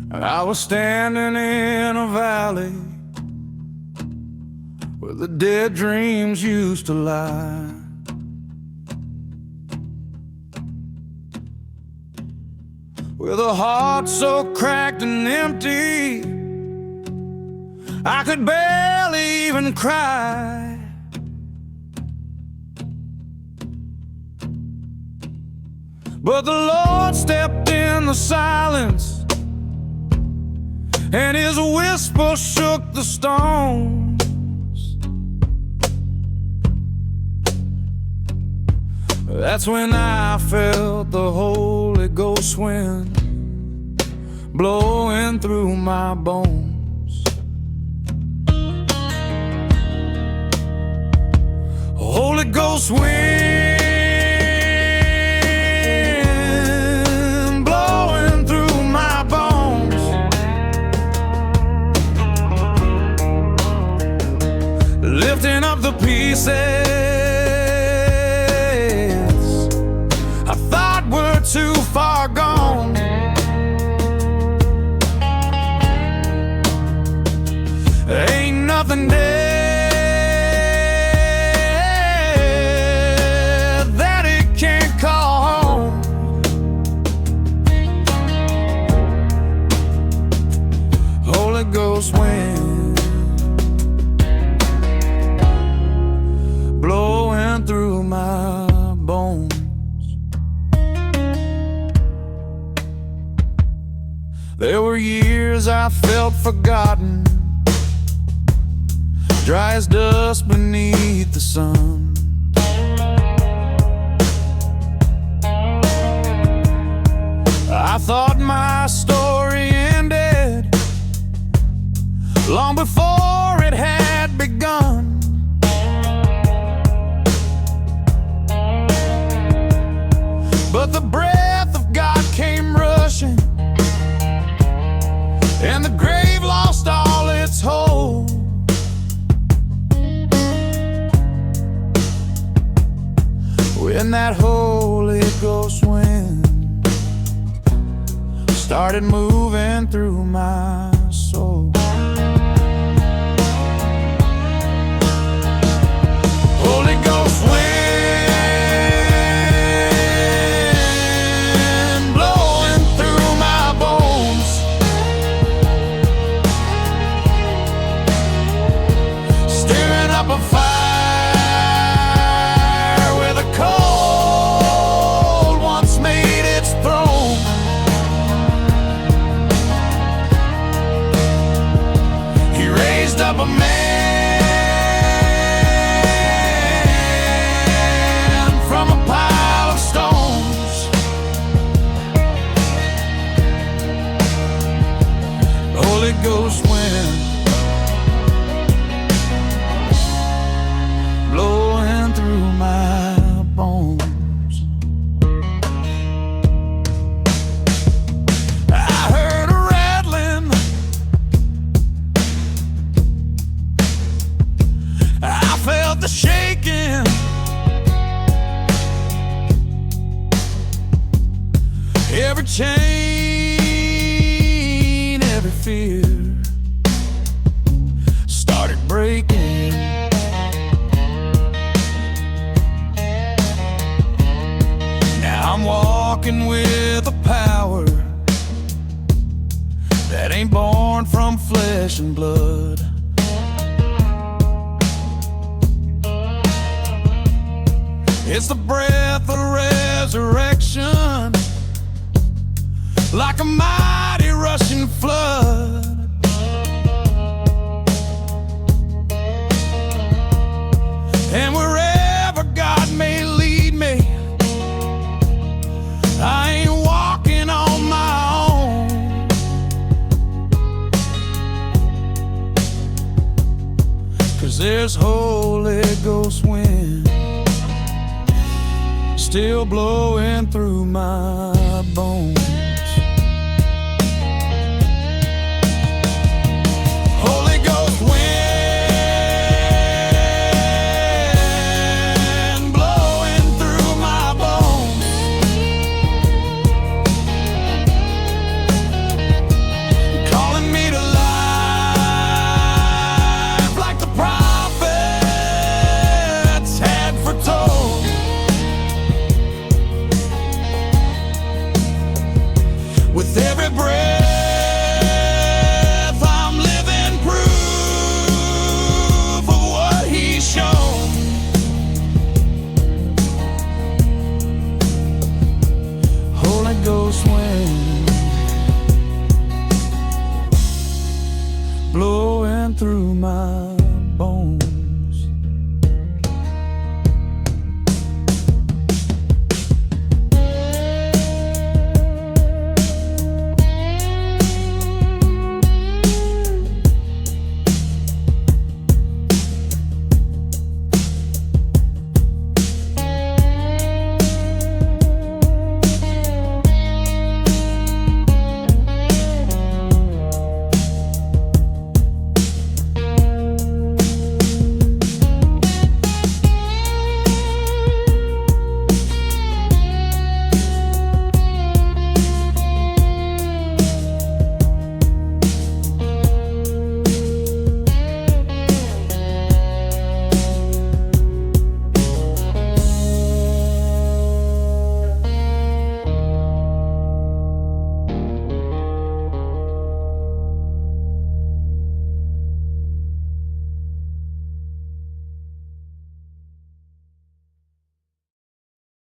I was standing in a valley where the dead dreams used to lie. With a heart so cracked and empty, I could barely even cry. But the Lord stepped in the silence, and His whisper shook the stones. That's when I felt the Holy Ghost wind blowing through my bones. Holy Ghost wind blowing through my bones, lifting up the pieces I thought were too far gone. Ain't nothing dead that it can't call home. Holy Ghost wind blowing through my bones. There were years I felt forgotten, dry as dust beneath the sun. I thought my story ended long before it had begun. But the breath of God came rushing, and the grave lost all its hold. When that Holy Ghost wind started moving through my soul. Holy Ghost wind blowing through my bones, stirring up a fire where the cold once made its throne. He raised up a man from a pile of stones. Holy Ghost wind blowing through my bones. I heard a rattling, I felt the shaking, every chain, every fear started breaking. Now I'm walking with a power that ain't born from flesh and blood. It's the breath of resurrection, like a mighty rushing flood. And wherever God may lead me, I ain't walking on my own. 'Cause there's Holy Ghost wind still blowing through my bones. Holy Ghost wind blowing through my bones, Ghost wind blowing through my